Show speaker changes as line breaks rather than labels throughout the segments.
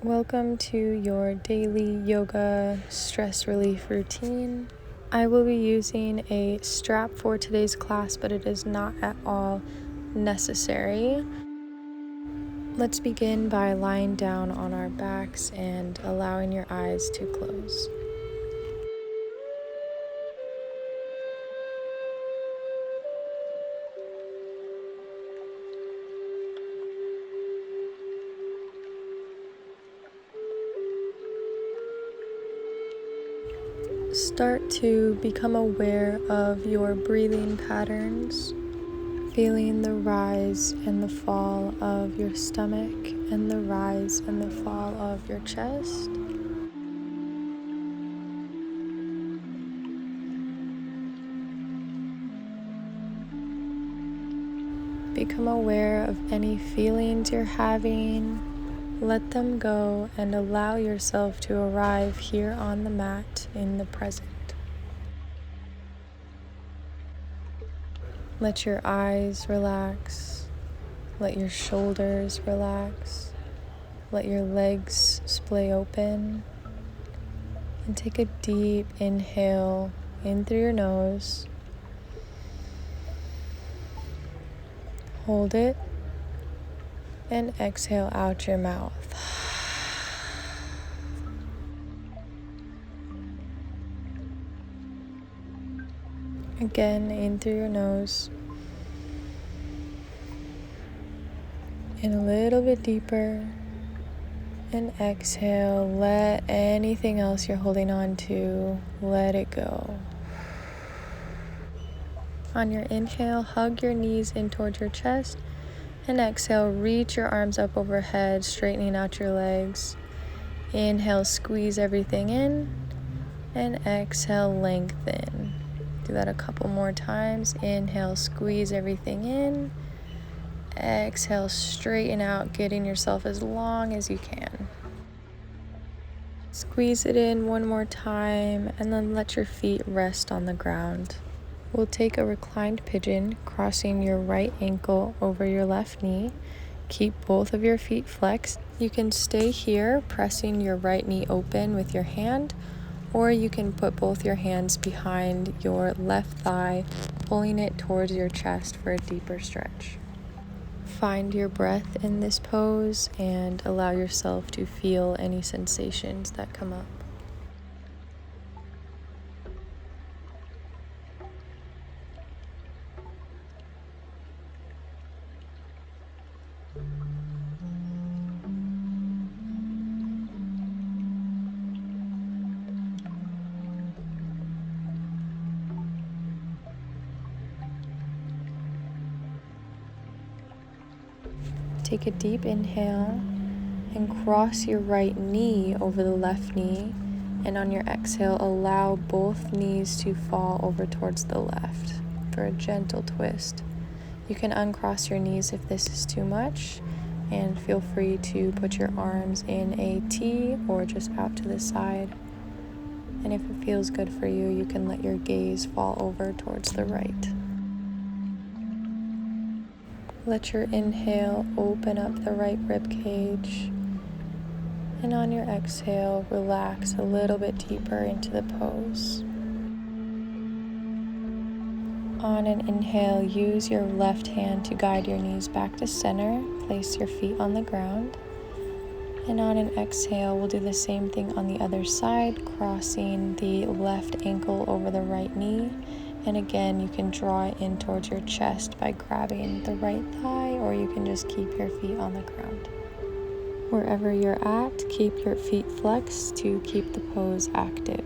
Welcome to your daily yoga stress relief routine. I will be using a strap for today's class, but it is not at all necessary. Let's begin by lying down on our backs and allowing your eyes to close. Start to become aware of your breathing patterns, feeling the rise and the fall of your stomach and the rise and the fall of your chest. Become aware of any feelings you're having. Let them go and allow yourself to arrive here on the mat in the present. Let your eyes relax. Let your shoulders relax. Let your legs splay open. And take a deep inhale in through your nose. Hold it. And exhale out your mouth. Again, in through your nose. In a little bit deeper. And exhale, let anything else you're holding on to, let it go. On your inhale, hug your knees in towards your chest. And exhale, reach your arms up overhead, straightening out your legs. Inhale, squeeze everything in. And exhale, lengthen. Do that a couple more times. Inhale, squeeze everything in. Exhale, straighten out, getting yourself as long as you can. Squeeze it in one more time, and then let your feet rest on the ground. We'll take a reclined pigeon, crossing your right ankle over your left knee. Keep both of your feet flexed. You can stay here, pressing your right knee open with your hand, or you can put both your hands behind your left thigh, pulling it towards your chest for a deeper stretch. Find your breath in this pose and allow yourself to feel any sensations that come up. Take a deep inhale and cross your right knee over the left knee, and on your exhale, allow both knees to fall over towards the left for a gentle twist. You can uncross your knees if this is too much, and feel free to put your arms in a T or just out to the side. And if it feels good for you, you can let your gaze fall over towards the right. Let your inhale open up the right rib cage, and on your exhale, relax a little bit deeper into the pose. On an inhale, use your left hand to guide your knees back to center. Place your feet on the ground. And on an exhale, we'll do the same thing on the other side, crossing the left ankle over the right knee. And again, you can draw it in towards your chest by grabbing the right thigh, or you can just keep your feet on the ground. Wherever you're at, keep your feet flexed to keep the pose active.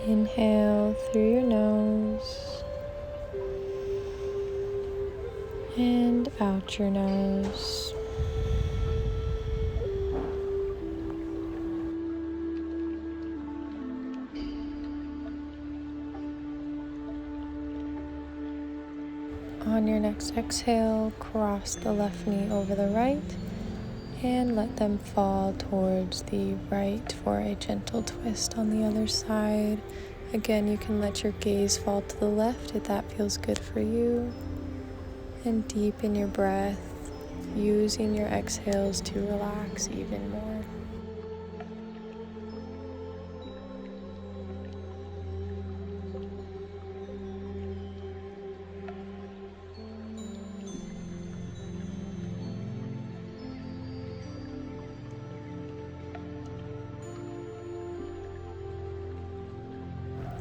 Inhale through your nose and out your nose. On your next exhale, cross the left knee over the right And let them fall towards the right for a gentle twist on the other side. Again, you can let your gaze fall to the left if that feels good for you. And deepen your breath, using your exhales to relax even more.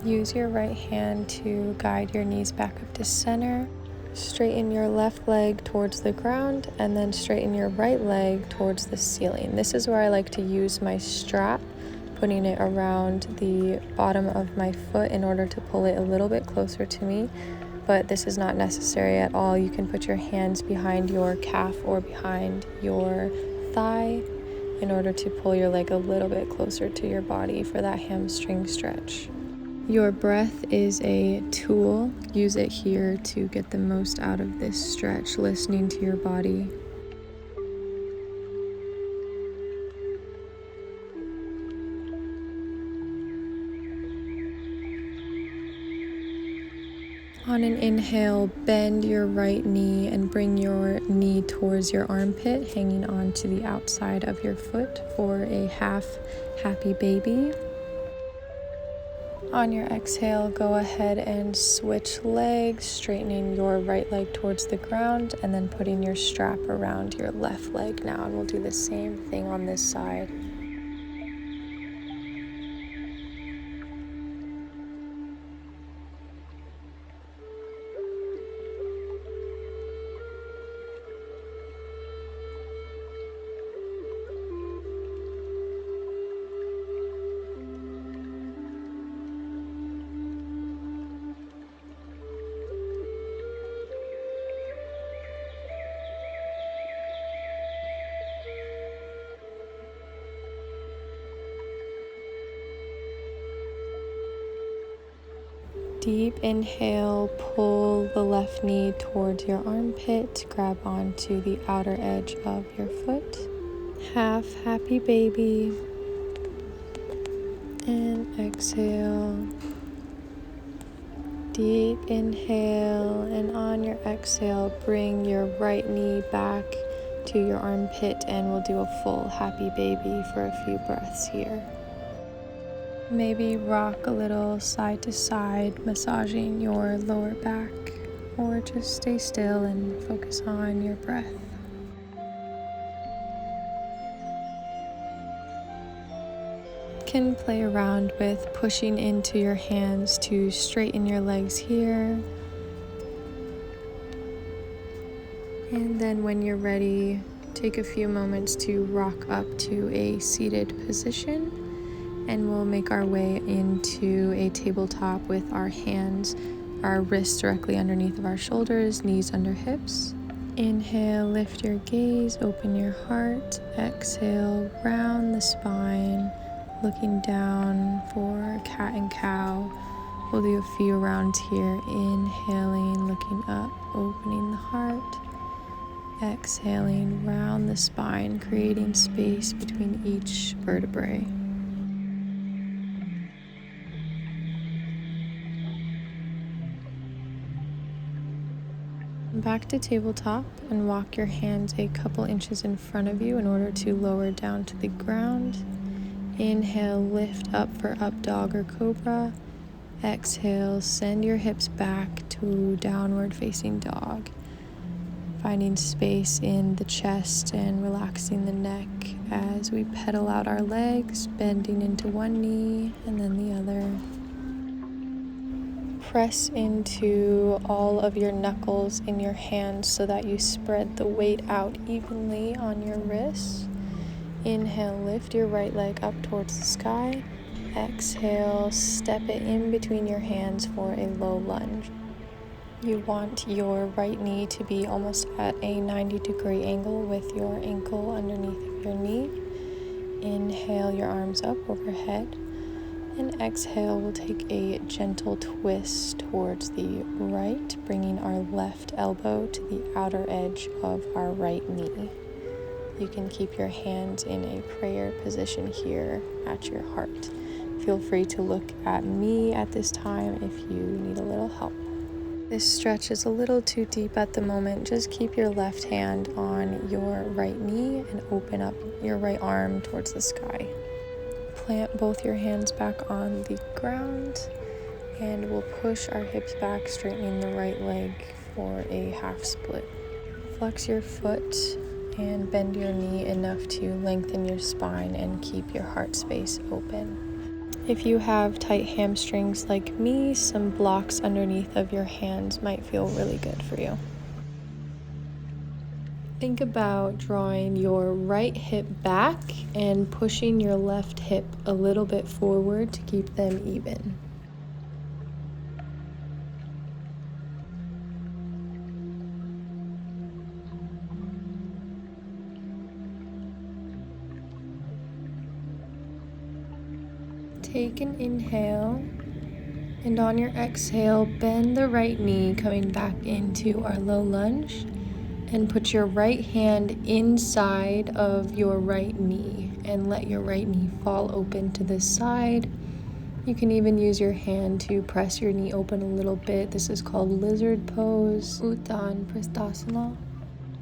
Use your right hand to guide your knees back up to center. Straighten your left leg towards the ground and then straighten your right leg towards the ceiling. This is where I like to use my strap, putting it around the bottom of my foot in order to pull it a little bit closer to me. But this is not necessary at all. You can put your hands behind your calf or behind your thigh in order to pull your leg a little bit closer to your body for that hamstring stretch. Your breath is a tool. Use it here to get the most out of this stretch, listening to your body. On an inhale, bend your right knee and bring your knee towards your armpit, hanging onto the outside of your foot for a half happy baby. On your exhale, go ahead and switch legs, straightening your right leg towards the ground and then putting your strap around your left leg now. And we'll do the same thing on this side. Deep inhale, pull the left knee towards your armpit, grab onto the outer edge of your foot. Half happy baby. And exhale. Deep inhale, and on your exhale, bring your right knee back to your armpit and we'll do a full happy baby for a few breaths here. Maybe rock a little side to side, massaging your lower back, or just stay still and focus on your breath. You can play around with pushing into your hands to straighten your legs here. And then when you're ready, take a few moments to rock up to a seated position. And we'll make our way into a tabletop with our hands, our wrists directly underneath of our shoulders, knees under hips. Inhale, lift your gaze, open your heart. Exhale, round the spine, looking down for cat and cow. We'll do a few rounds here. Inhaling, looking up, opening the heart. Exhaling, round the spine, creating space between each vertebrae. Back to tabletop and walk your hands a couple inches in front of you in order to lower down to the ground. Inhale, lift up for up dog or cobra. Exhale, send your hips back to downward facing dog. Finding space in the chest and relaxing the neck as we pedal out our legs, bending into one knee and then the other. Press into all of your knuckles in your hands so that you spread the weight out evenly on your wrists. Inhale, lift your right leg up towards the sky. Exhale, step it in between your hands for a low lunge. You want your right knee to be almost at a 90-degree angle with your ankle underneath of your knee. Inhale your arms up overhead. And exhale, we'll take a gentle twist towards the right, bringing our left elbow to the outer edge of our right knee. You can keep your hands in a prayer position here at your heart. Feel free to look at me at this time if you need a little help. This stretch is a little too deep at the moment. Just keep your left hand on your right knee and open up your right arm towards the sky. Plant both your hands back on the ground, and we'll push our hips back, straightening the right leg for a half split. Flex your foot and bend your knee enough to lengthen your spine and keep your heart space open. If you have tight hamstrings like me, some blocks underneath of your hands might feel really good for you. Think about drawing your right hip back and pushing your left hip a little bit forward to keep them even. Take an inhale, and on your exhale, bend the right knee, coming back into our low lunge, and put your right hand inside of your right knee and let your right knee fall open to the side. You can even use your hand to press your knee open a little bit. This is called lizard pose, Uttan Prasthasana.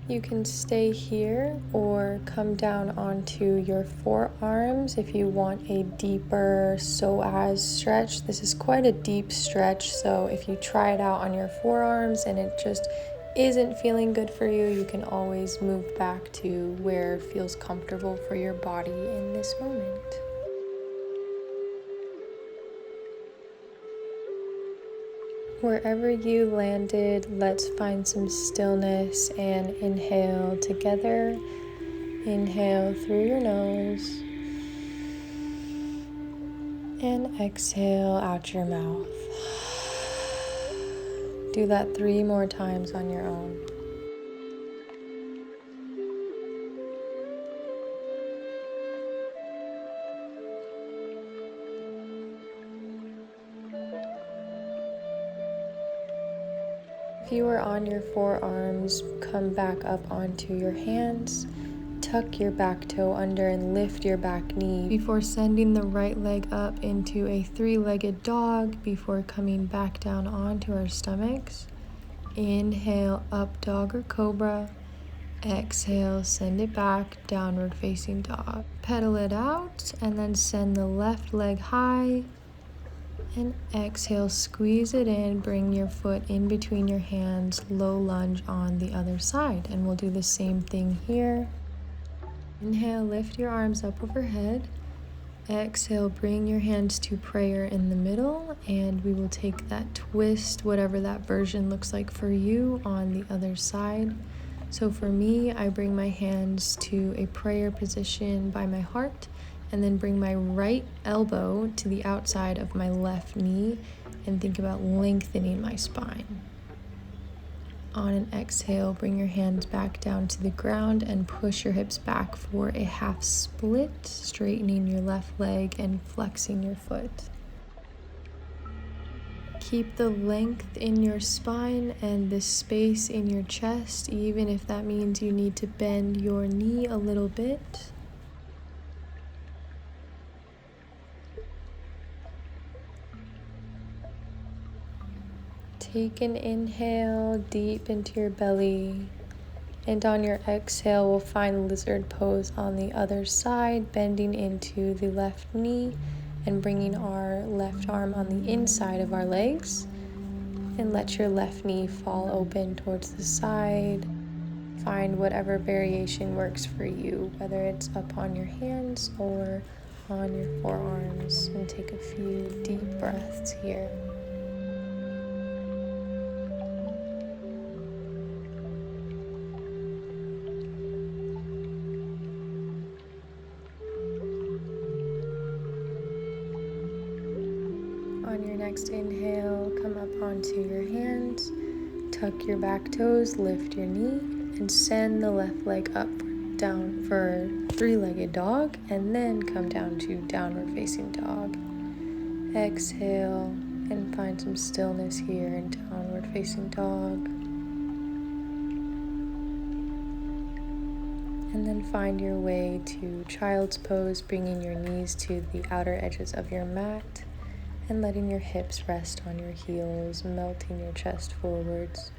You can stay here or come down onto your forearms if you want a deeper psoas stretch. This is quite a deep stretch, so if you try it out on your forearms and it just isn't feeling good for you, you can always move back to where it feels comfortable for your body in this moment. Wherever you landed, let's find some stillness and inhale together. Inhale through your nose and exhale out your mouth. Do that 3 more times on your own. If you are on your forearms, come back up onto your hands. Tuck your back toe under and lift your back knee before sending the right leg up into a 3-legged dog before coming back down onto our stomachs. Inhale, up dog or cobra. Exhale, send it back, downward facing dog. Pedal it out and then send the left leg high. And exhale, squeeze it in, bring your foot in between your hands, low lunge on the other side. And we'll do the same thing here. Inhale, lift your arms up overhead. Exhale, bring your hands to prayer in the middle, and we will take that twist, whatever that version looks like for you, on the other side. So for me, I bring my hands to a prayer position by my heart, and then bring my right elbow to the outside of my left knee, and think about lengthening my spine. On an exhale, bring your hands back down to the ground and push your hips back for a half split, straightening your left leg and flexing your foot. Keep the length in your spine and the space in your chest, even if that means you need to bend your knee a little bit. Take an inhale deep into your belly, and on your exhale, we'll find lizard pose on the other side, bending into the left knee and bringing our left arm on the inside of our legs, and let your left knee fall open towards the side. Find whatever variation works for you, whether it's up on your hands or on your forearms, and take a few deep breaths here. On your next inhale, come up onto your hands, tuck your back toes, lift your knee, and send the left leg up down for 3-legged dog, and then come down to downward facing dog. Exhale and find some stillness here in downward facing dog. And then find your way to child's pose, bringing your knees to the outer edges of your mat and letting your hips rest on your heels, melting your chest forwards.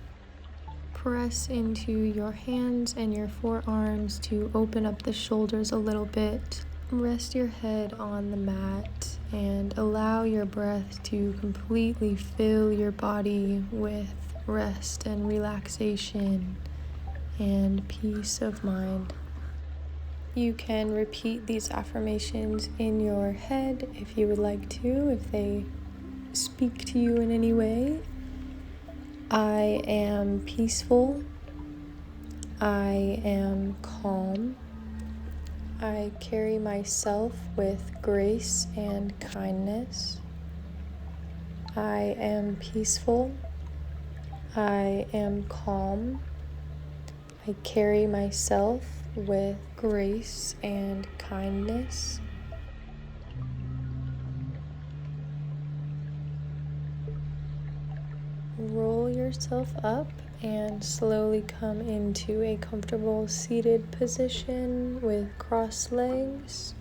Press into your hands and your forearms to open up the shoulders a little bit. Rest your head on the mat and allow your breath to completely fill your body with rest and relaxation and peace of mind. You can repeat these affirmations in your head if you would like to, if they speak to you in any way. I am peaceful. I am calm. I carry myself with grace and kindness. I am peaceful. I am calm. I carry myself with grace and kindness. Roll yourself up and slowly come into a comfortable seated position with crossed legs.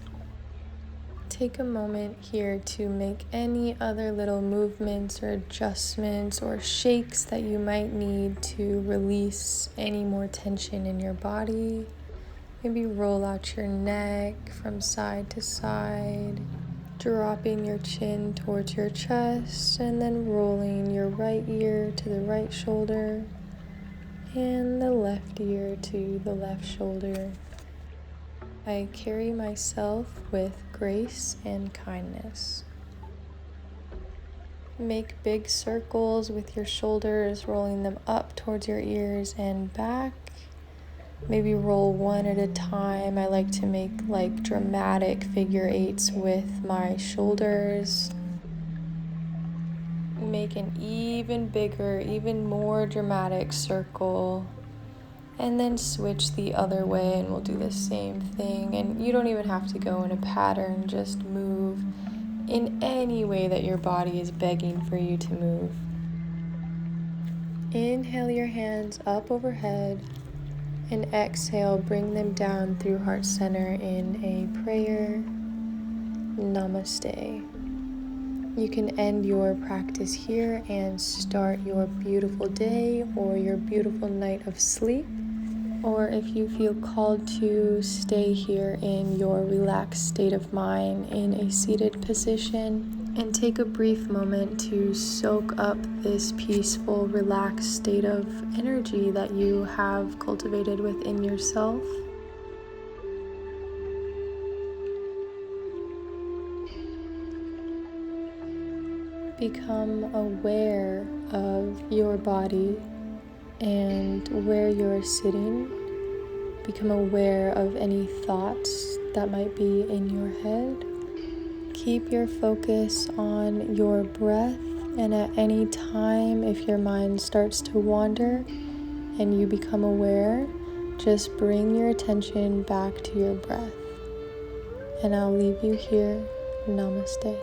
Take a moment here to make any other little movements or adjustments or shakes that you might need to release any more tension in your body. Maybe roll out your neck from side to side, dropping your chin towards your chest, and then rolling your right ear to the right shoulder and the left ear to the left shoulder. I carry myself with grace and kindness. Make big circles with your shoulders, rolling them up towards your ears and back. Maybe roll one at a time. I like to make like dramatic figure eights with my shoulders. Make an even bigger, even more dramatic circle. And then switch the other way and we'll do the same thing. And you don't even have to go in a pattern, just move in any way that your body is begging for you to move. Inhale your hands up overhead and exhale, bring them down through heart center in a prayer. Namaste. You can end your practice here and start your beautiful day or your beautiful night of sleep. Or if you feel called to, stay here in your relaxed state of mind in a seated position and take a brief moment to soak up this peaceful, relaxed state of energy that you have cultivated within yourself. Become aware of your body and where you're sitting. Become aware of any thoughts that might be in your head. Keep your focus on your breath, and at any time if your mind starts to wander and you become aware, just bring your attention back to your breath. And I'll leave you here. Namaste.